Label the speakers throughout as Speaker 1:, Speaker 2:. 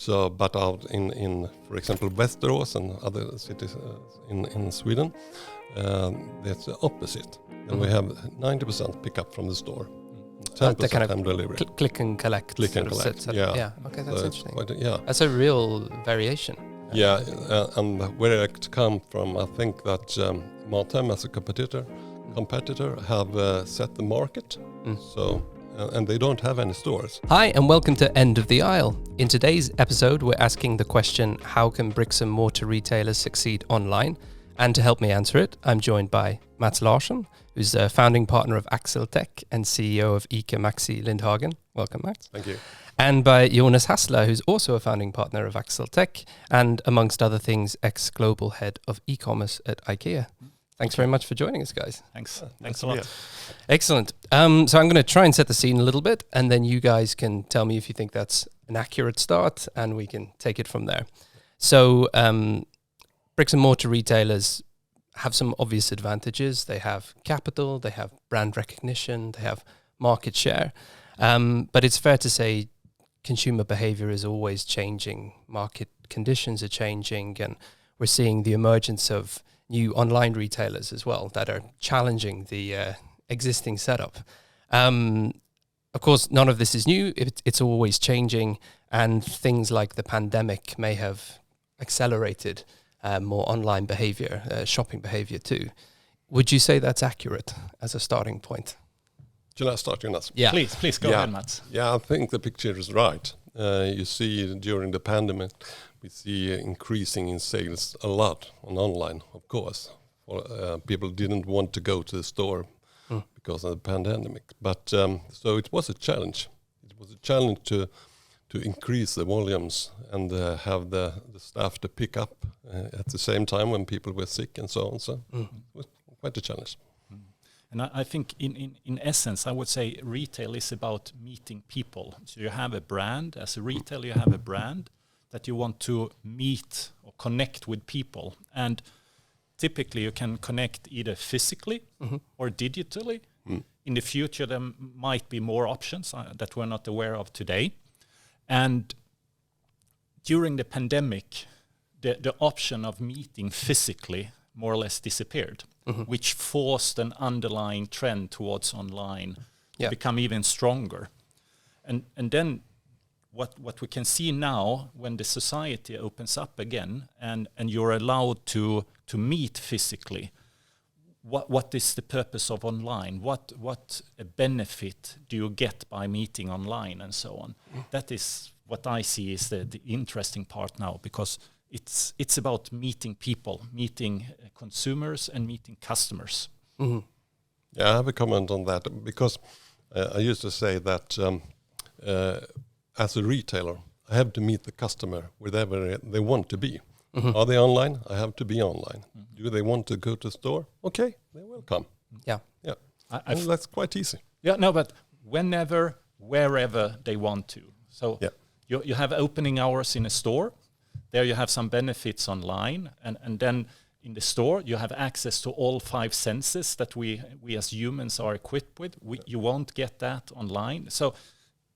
Speaker 1: So, but out in for example, Västerås and other cities in Sweden, that's the opposite. And we have 90% pickup from the store, 10%
Speaker 2: kind of
Speaker 1: home delivery.
Speaker 2: Click and collect.
Speaker 1: Click and collect. Yeah.
Speaker 2: Okay, that's
Speaker 1: So
Speaker 2: interesting.
Speaker 1: yeah.
Speaker 2: That's a real variation.
Speaker 1: Yeah, and where it come from, I think that Mathem as a competitor have set the market. So. And they don't have any stores.
Speaker 2: Hi, and welcome to End of the Aisle. In today's episode, we're asking the question, how can bricks and mortar retailers succeed online? And to help me answer it, I'm joined by Mats Larson, who's a founding partner of Axeltech and CEO of ICA Maxi Lindhagen. Welcome, Mats.
Speaker 1: Thank you.
Speaker 2: And by Jonas Hessler, who's also a founding partner of Axeltech and, amongst other things, ex-global head of e-commerce at IKEA. Thanks very much for joining us, guys.
Speaker 3: Thanks. Thanks a lot.
Speaker 2: Excellent. So I'm going to try and set the scene a little bit, and then you guys can tell me if you think that's an accurate start, and we can take it from there. So bricks and mortar retailers have some obvious advantages. They have capital, they have brand recognition, they have market share. But it's fair to say consumer behavior is always changing. Market conditions are changing, and we're seeing the emergence of new online retailers as well that are challenging the existing setup. Of course, none of this is new. It's always changing, and things like the pandemic may have accelerated more online behavior, shopping behavior too. Would you say that's accurate as a starting point?
Speaker 1: Shall I start, Jonas?
Speaker 2: Yeah.
Speaker 3: Please go ahead, Mats.
Speaker 1: Yeah, I think the picture is right. You see during the pandemic, we see increasing in sales a lot on online, of course. People didn't want to go to the store because of the pandemic. But so it was a challenge. It was a challenge to increase the volumes and have the staff to pick up at the same time when people were sick and so on. So it was quite a challenge.
Speaker 3: And I think in essence, I would say retail is about meeting people. So you have a brand. As a retailer, you have a brand that you want to meet or connect with people. And typically you can connect either physically or digitally. In the future, there might be more options that we're not aware of today. And during the pandemic, the option of meeting physically more or less disappeared, which forced an underlying trend towards online to become even stronger. And then what we can see now, when the society opens up again and you're allowed to meet physically, what is the purpose of online? What benefit do you get by meeting online and so on? That is what I see is the interesting part now, because it's about meeting people, meeting consumers and meeting customers.
Speaker 1: Yeah, I have a comment on that, because I used to say that as a retailer, I have to meet the customer wherever they want to be. Are they online? I have to be online. Do they want to go to the store? Okay, they're welcome.
Speaker 2: Yeah.
Speaker 1: And that's quite easy.
Speaker 3: Yeah, no, but whenever, wherever they want to. So you have opening hours in a store. There you have some benefits online, and then in the store you have access to all 5 senses that we as humans are equipped with. You won't get that online. So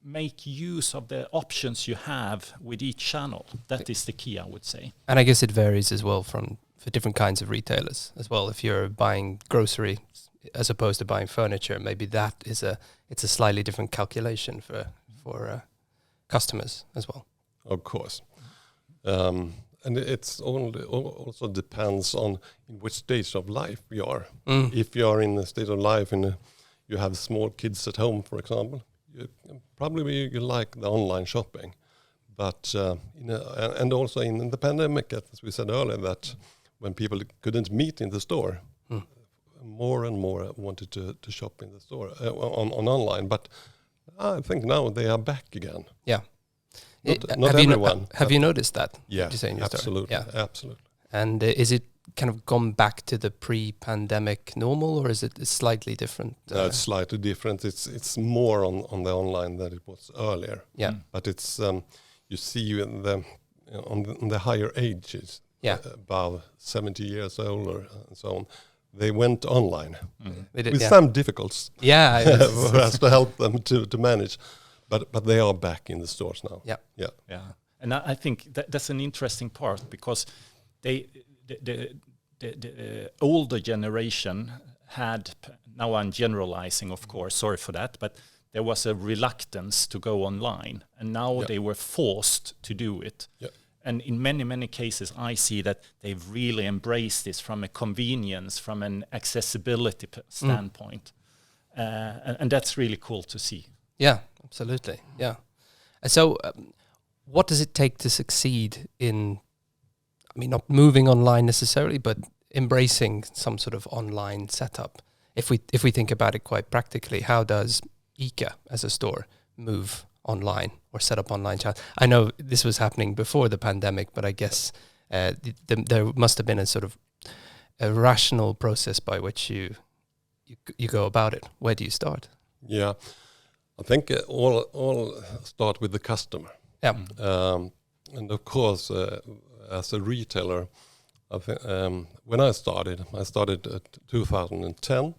Speaker 3: make use of the options you have with each channel. That is the key, I would say.
Speaker 2: And I guess it varies as well for different kinds of retailers as well. If you're buying grocery as opposed to buying furniture, maybe that is it's a slightly different calculation for customers as well.
Speaker 1: Of course. And it's also depends on in which stage of life you are. If you are in a state of life and you have small kids at home, for example, you like the online shopping. But and also in the pandemic, as we said earlier, that when people couldn't meet in the store, more and more wanted to shop in the store on online. But I think now they are back again.
Speaker 2: Yeah.
Speaker 1: Not everyone.
Speaker 2: Have you noticed that?
Speaker 1: Yeah,
Speaker 2: you say in your
Speaker 1: absolutely.
Speaker 2: Story? Yeah.
Speaker 1: Absolutely.
Speaker 2: And is it kind of gone back to the pre-pandemic normal, or is it slightly different?
Speaker 1: No, it's slightly different. It's more on the online than it was earlier.
Speaker 2: Yeah.
Speaker 1: But it's you see on the higher ages, about 70 years older and so on, they went online with some difficulties.
Speaker 2: Yeah,
Speaker 1: for us to help them to manage. But they are back in the stores now.
Speaker 2: Yeah.
Speaker 3: And I think that's an interesting part, because the older generation had, now I'm generalizing, of course, sorry for that, but there was a reluctance to go online, and now they were forced to do it.
Speaker 1: Yeah.
Speaker 3: And in many, many cases, I see that they've really embraced this from a convenience, from an accessibility standpoint. And that's really cool to see.
Speaker 2: Yeah, absolutely. Yeah. So what does it take to succeed in, I mean, not moving online necessarily, but embracing some sort of online setup? If we think about it quite practically, how does ICA as a store move online or set up online channels? I know this was happening before the pandemic, but I guess there must have been a sort of a rational process by which you go about it. Where do you start?
Speaker 1: Yeah, I think all start with the customer.
Speaker 2: Yeah.
Speaker 1: And of course, as a retailer, I think, when I started at 2010,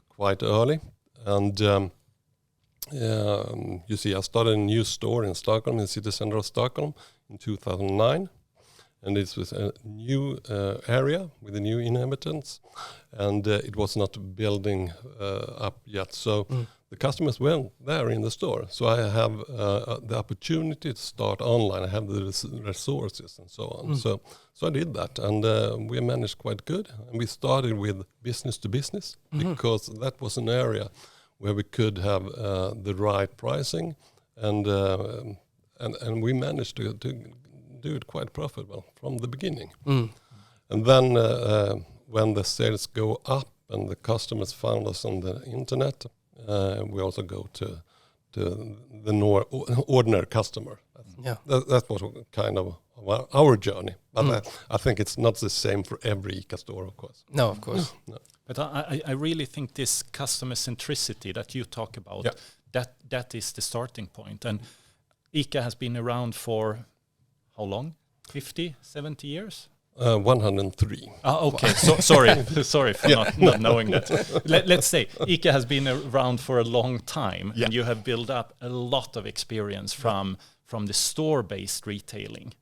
Speaker 1: quite early, and you see, I started a new store in Stockholm, in the city center of Stockholm, in 2009, and this was a new area with the new inhabitants, and it was not building up yet. So the customers weren't there in the store. So I have the opportunity to start online. I have the resources and so on. So I did that, and we managed quite good. And we started with business to business, because that was an area where we could have the right pricing, and we managed to do it quite profitable from the beginning. And then when the sales go up and the customers found us on the internet, we also go to the ordinary customer. That was kind of our journey. But I think it's not the same for every ICA store, of course.
Speaker 2: No, of course.
Speaker 1: No.
Speaker 3: But I really think this customer centricity that you talk about, that is the starting point. And ICA has been around for how long? 50, 70 years?
Speaker 1: 103.
Speaker 3: Okay, sorry for not knowing that. Let's say ICA has been around for a long time, and you have built up a lot of experience from the store-based retailing.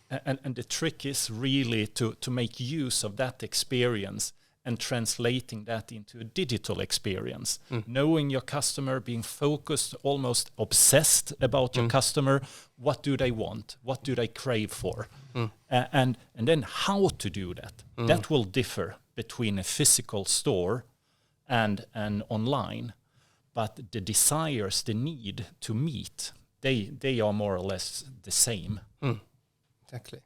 Speaker 3: And the trick is really to make use of that experience and translating that into a digital experience. Knowing your customer, being focused, almost obsessed about your customer. What do they want? What do they crave for? And then how to do that. That will differ between a physical store and an online. But the desires, the need to meet, they are more or less the same.
Speaker 2: Exactly.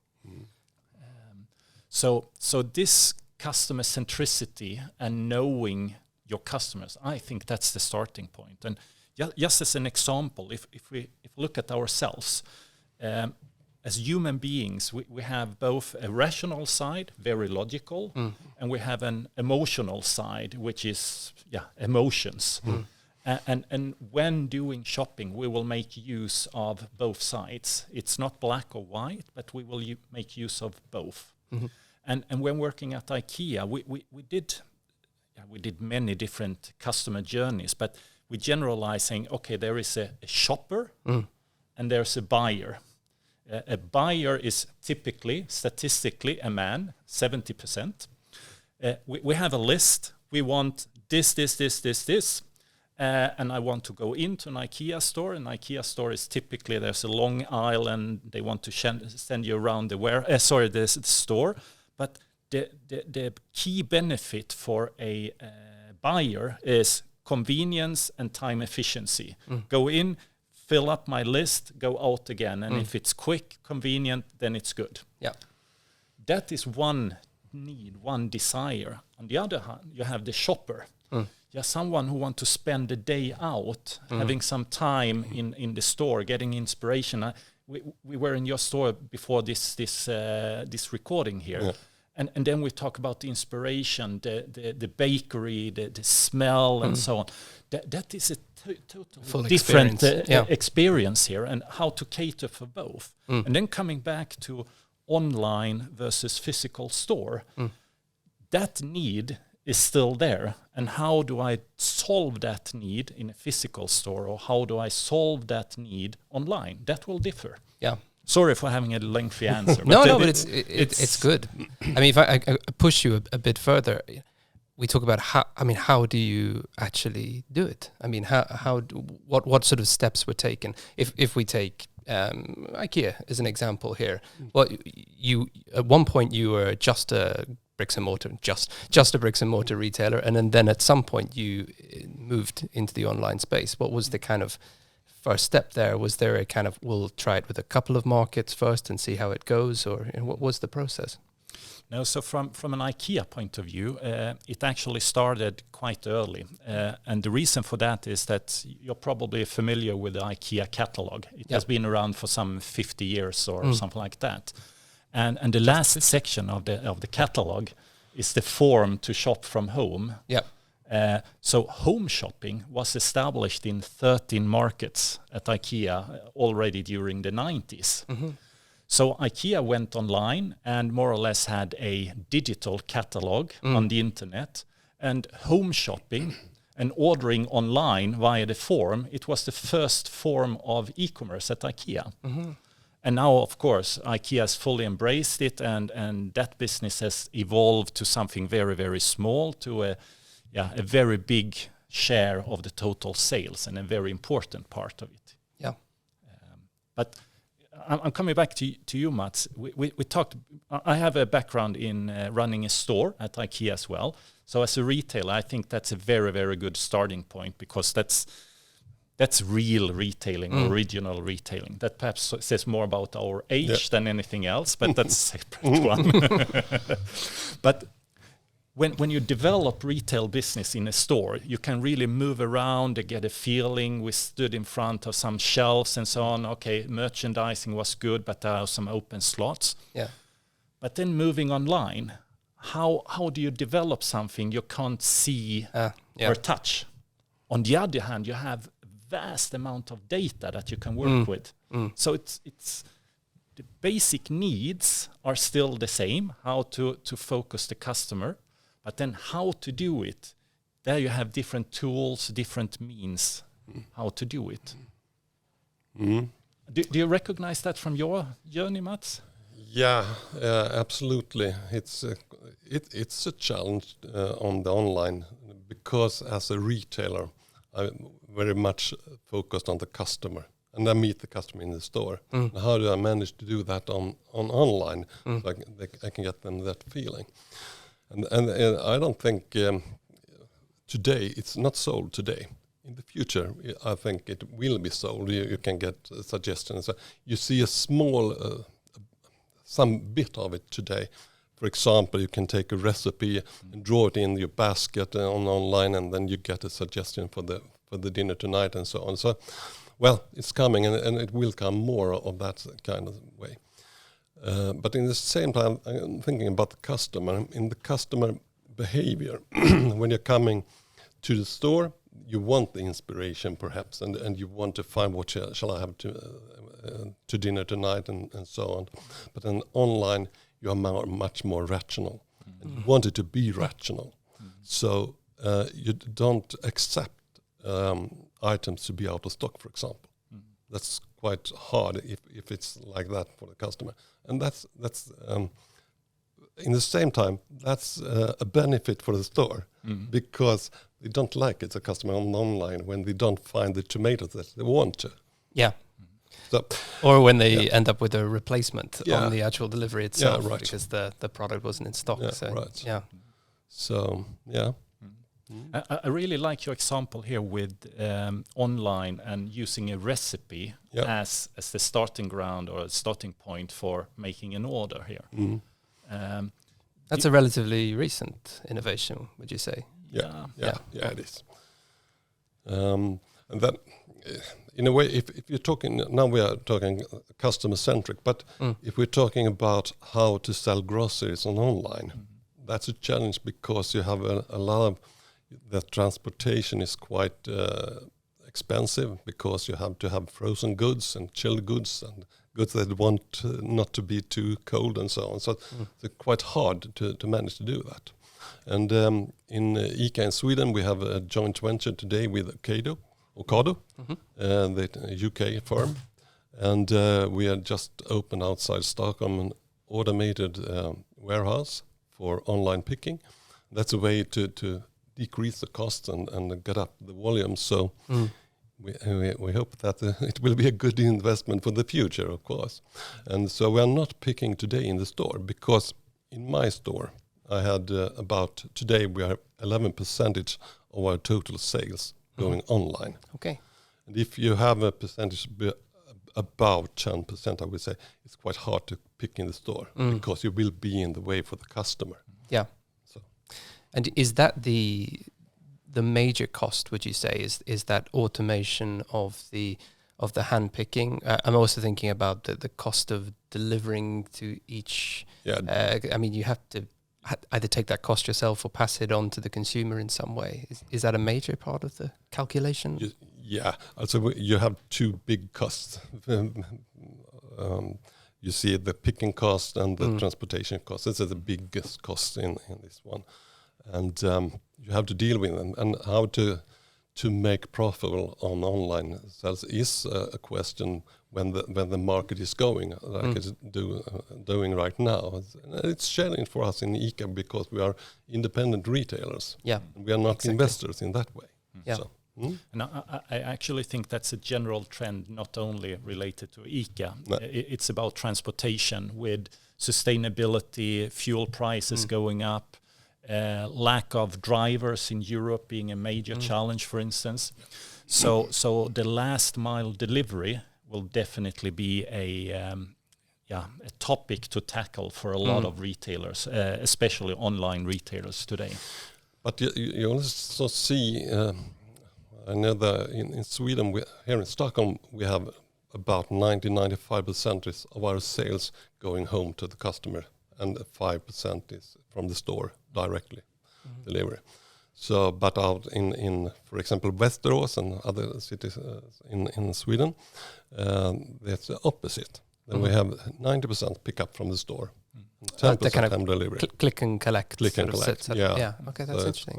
Speaker 3: So this customer centricity and knowing your customers, I think that's the starting point. And just as an example, if we look at ourselves, as human beings, we have both a rational side, very logical, and we have an emotional side, which is emotions. And when doing shopping, we will make use of both sides. It's not black or white, but we will make use of both. And when working at IKEA, we did many different customer journeys, but we generalizing, okay, there is a shopper and there's a buyer. A buyer is typically, statistically, a man, 70%. We have a list. We want this. And I want to go into an IKEA store. An IKEA store is typically, there's a long aisle and they want to send you around the store. But the key benefit for a buyer is convenience and time efficiency. Go in, fill up my list, go out again. And if it's quick, convenient, then it's good.
Speaker 2: Yeah.
Speaker 3: That is one need, one desire. On the other hand, you have the shopper. Someone who wants to spend the day out, having some time in the store, getting inspiration. We were in your store before this recording here, and then we talk about the inspiration, the bakery, the smell, and so on. That is a totally different experience here, and how to cater for both. And then coming back to online versus physical store, that need is still there, and how do I solve that need in a physical store, or how do I solve that need online? That will differ.
Speaker 2: Yeah,
Speaker 3: Sorry for having a lengthy answer.
Speaker 2: But it's good. I mean, if I push you a bit further, we talk about how do you actually do it? I mean, what sort of steps were taken? If we take IKEA as an example here, well, you at one point you were just a bricks and mortar, just a bricks and mortar retailer, and then at some point you moved into the online space. What was the kind of first step there? Was there a kind of, we'll try it with a couple of markets first and see how it goes, or what was the process?
Speaker 3: No, so from an IKEA point of view, it actually started quite early. And the reason for that is that you're probably familiar with the IKEA catalog. It has been around for some 50 years or something like that. And the last section of the catalog is the form to shop from home.
Speaker 2: Yeah.
Speaker 3: So home shopping was established in 13 markets at IKEA already during the 90s. Mm-hmm. So IKEA went online and more or less had a digital catalog on the internet, and home shopping and ordering online via the form, it was the first form of e-commerce at IKEA. Mm-hmm. And now, of course, IKEA has fully embraced it, and that business has evolved to something very, very small, to a very big share of the total sales and a very important part of it.
Speaker 2: Yeah.
Speaker 3: But I'm coming back to you, Mats. We talked. I have a background in running a store at IKEA as well. So as a retailer, I think that's a very, very good starting point, because that's real retailing, original retailing. That perhaps says more about our age than anything else, but that's a separate one. But when you develop retail business in a store, you can really move around and get a feeling. We stood in front of some shelves and so on. Okay, merchandising was good, but there are some open slots.
Speaker 2: Yeah.
Speaker 3: But then moving online, how do you develop something you can't see or touch? On the other hand, you have vast amount of data that you can work with. So it's the basic needs are still the same, how to focus the customer. But then how to do it, there you have different tools, different means how to do it. Do you recognize that from your journey, Mats?
Speaker 1: Yeah, absolutely. It's a challenge on the online, because as a retailer, I'm very much focused on the customer, and I meet the customer in the store. And how do I manage to do that on online, so I can get them that feeling? And I don't think today, it's not sold today. In the future, I think it will be sold. You can get suggestions. You see a small, some bit of it today. For example, you can take a recipe and draw it in your basket online, and then you get a suggestion for the dinner tonight and so on. So, well, it's coming, and it will come more of that kind of way. But in the same time, I'm thinking about the customer. In the customer behavior, when you're coming to the store, you want the inspiration perhaps, and you want to find what shall I have to dinner tonight and so on. But then online, you are much more rational. And you want it to be rational. So you don't accept items to be out of stock, for example. That's quite hard if it's like that for the customer. And that's in the same time, that's a benefit for the store, because they don't like it, the customer online, when they don't find the tomatoes that they want to.
Speaker 2: Yeah.
Speaker 1: So,
Speaker 2: or when they end up with a replacement on the actual delivery itself, because the product wasn't in stock.
Speaker 1: Yeah,
Speaker 2: so,
Speaker 1: right.
Speaker 2: Yeah.
Speaker 1: So, yeah.
Speaker 3: I really like your example here with online and using a recipe as the starting ground or starting point for making an order here.
Speaker 2: That's a relatively recent innovation, would you say?
Speaker 1: Yeah, it is. And that, in a way, if you're talking, now we are talking customer-centric, but if we're talking about how to sell groceries online, that's a challenge, because you have a lot of, the transportation is quite expensive, because you have to have frozen goods and chilled goods and goods that want not to be too cold and so on. So it's quite hard to manage to do that. And in ICA in Sweden, we have a joint venture today with Ocado, the UK firm. And we had just opened outside Stockholm an automated warehouse for online picking. That's a way to decrease the cost and get up the volume. So we hope that it will be a good investment for the future, of course. And so we are not picking today in the store, because in my store I had today we are 11% of our total sales going online.
Speaker 2: Okay.
Speaker 1: And if you have a percentage about 10%, I would say it's quite hard to pick in the store because you will be in the way for the customer.
Speaker 2: Yeah.
Speaker 1: So,
Speaker 2: and is that the major cost? Would you say is that automation of the hand picking? I'm also thinking about the cost of delivering to each.
Speaker 1: Yeah.
Speaker 2: I mean, you have to either take that cost yourself or pass it on to the consumer in some way. Is that a major part of the calculation?
Speaker 1: Yeah, also you have two big costs. You see the picking cost and the transportation cost. This is the biggest cost in this one. And you have to deal with them. And how to make profitable on online sales is a question when the market is going, like it's doing right now. It's challenging for us in ICA because we are independent retailers.
Speaker 2: Yeah,
Speaker 1: we are not investors in that way.
Speaker 2: Yeah.
Speaker 1: So,
Speaker 3: And I actually think that's a general trend, not only related to ICA.
Speaker 1: No.
Speaker 3: It's about transportation with sustainability, fuel prices going up, lack of drivers in Europe being a major challenge, for instance. So the last mile delivery will definitely be a topic to tackle for a lot of retailers, especially online retailers today.
Speaker 1: But you also see, I know that in Sweden, here in Stockholm, we have about 95% of our sales going home to the customer, and 5% is from the store directly, delivery. So, but out in for example, Västerås and other cities in Sweden, that's the opposite. Then we have 90% pick up from the store, 10%
Speaker 2: kind of
Speaker 1: home delivery.
Speaker 2: Click and collect.
Speaker 1: Click and collect. Yeah.
Speaker 2: Okay, that's
Speaker 1: So
Speaker 2: interesting.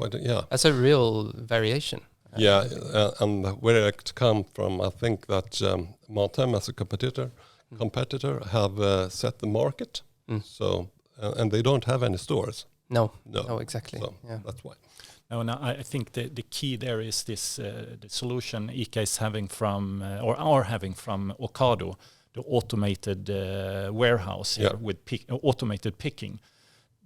Speaker 2: That's a real variation.
Speaker 1: And where it come from, I think that Matem as a competitor have set the market. So and they don't have any stores.
Speaker 2: No, exactly.
Speaker 1: So that's why.
Speaker 3: No, I think the key there is this the solution ICA is having from or are having from Ocado, the automated warehouse here with automated picking.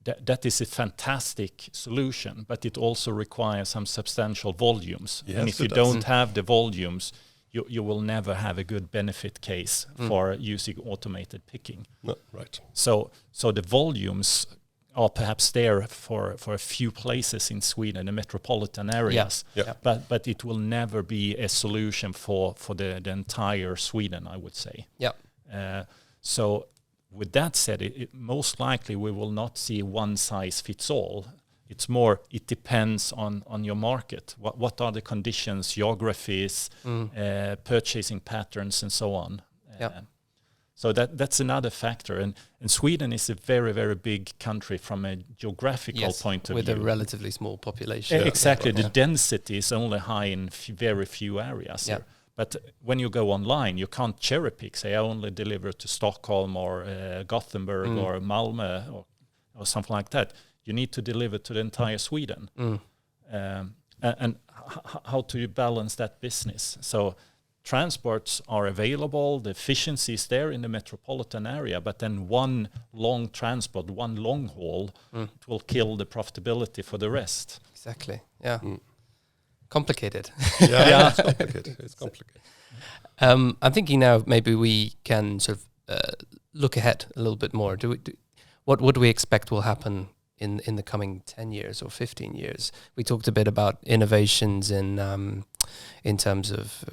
Speaker 3: That is a fantastic solution, but it also requires some substantial volumes.
Speaker 1: Yes,
Speaker 3: and if you don't have the volumes, you will never have a good benefit case for using automated picking.
Speaker 1: No, right.
Speaker 3: So the volumes are perhaps there for a few places in Sweden, the metropolitan areas.
Speaker 1: Yeah.
Speaker 3: But it will never be a solution for the entire Sweden, I would say.
Speaker 2: Yeah.
Speaker 3: So with that said, it most likely we will not see one size fits all. It's more, it depends on your market. What are the conditions, geographies, purchasing patterns, and so on. So that's another factor. And Sweden is a very, very big country from a geographical point of view.
Speaker 2: With a relatively small population.
Speaker 3: Exactly. The density is only high in very few areas here. But when you go online, you can't cherry pick, say, I only deliver to Stockholm or Gothenburg or Malmö or something like that. You need to deliver to the entire Sweden. And how do you balance that business? So transports are available, the efficiency is there in the metropolitan area, but then one long transport, one long haul, it will kill the profitability for the rest.
Speaker 2: Exactly, yeah. Complicated.
Speaker 1: Yeah, it's complicated. It's complicated.
Speaker 2: I'm thinking now maybe we can sort of look ahead a little bit more. What do we expect will happen in the coming 10 years or 15 years? We talked a bit about innovations in terms of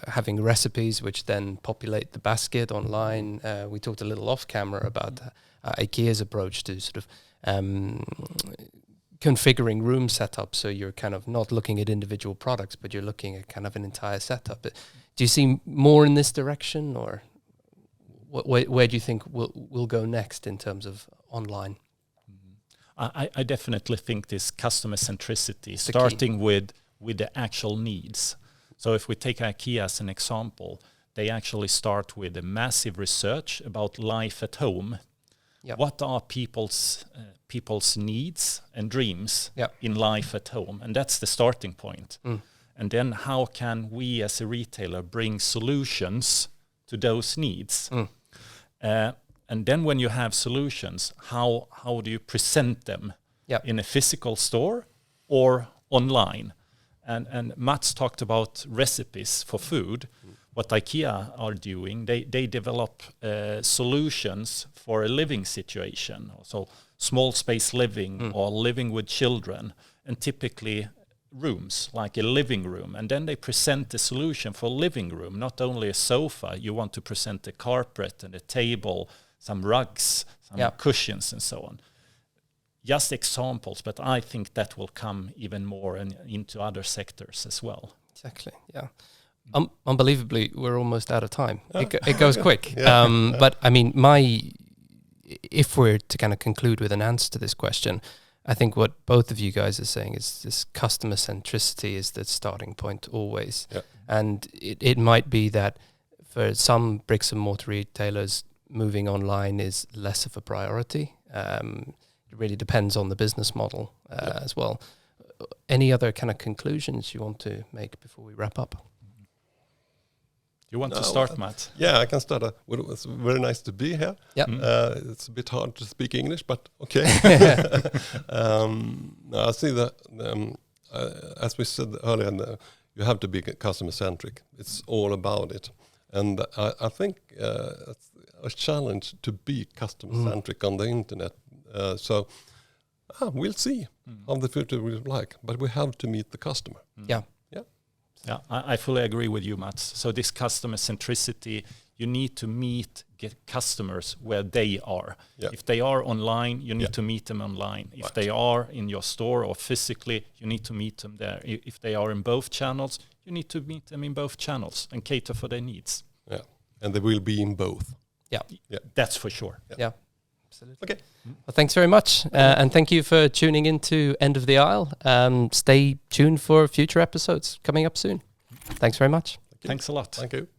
Speaker 2: having recipes which then populate the basket online. We talked a little off camera about IKEA's approach to sort of configuring room setup, so you're kind of not looking at individual products, but you're looking at kind of an entire setup. Do you see more in this direction, or where do you think we'll go next in terms of online?
Speaker 3: I definitely think this customer centricity, starting with the actual needs. So if we take IKEA as an example, they actually start with a massive research about life at home.
Speaker 2: Yep.
Speaker 3: What are people's needs and dreams in life at home? And that's the starting point. And then how can we as a retailer bring solutions to those needs? And then when you have solutions, how do you present them in a physical store or online? And Mats talked about recipes for food. What IKEA are doing, they develop solutions for a living situation. So small space living or living with children, and typically rooms like a living room. And then they present the solution for living room, not only a sofa. You want to present a carpet and a table, some rugs, some cushions and so on. Just examples, but I think that will come even more into other sectors as well.
Speaker 2: Exactly, yeah. Unbelievably, we're almost out of time. It goes quick. But I mean, if we're to kind of conclude with an answer to this question, I think what both of you guys are saying is this customer centricity is the starting point always. Yeah. And it might be that for some bricks and mortar retailers, moving online is less of a priority. It really depends on the business model as well. Any other kind of conclusions you want to make before we wrap up?
Speaker 3: You want to start, Matt?
Speaker 1: Yeah, I can start. It was very nice to be here.
Speaker 2: Yeah.
Speaker 1: It's a bit hard to speak English, but okay. I see that, as we said earlier, you have to be customer-centric. It's all about it. And I think it's a challenge to be customer-centric on the internet. So we'll see how the future will be like, but we have to meet the customer.
Speaker 3: Yeah, I fully agree with you, Mats. So this customer centricity, you need to get customers where they are. Yeah. If they are online, you need to meet them online. If they are in your store or physically, you need to meet them there. If they are in both channels, you need to meet them in both channels and cater for their needs.
Speaker 1: Yeah, and they will be in both.
Speaker 2: Yeah,
Speaker 3: that's for sure.
Speaker 2: Yeah. Absolutely.
Speaker 1: Okay.
Speaker 2: Well, thanks very much. And thank you for tuning in to End of the Aisle. Stay tuned for future episodes coming up soon. Thanks very much.
Speaker 3: Thanks a lot.
Speaker 1: Thank you.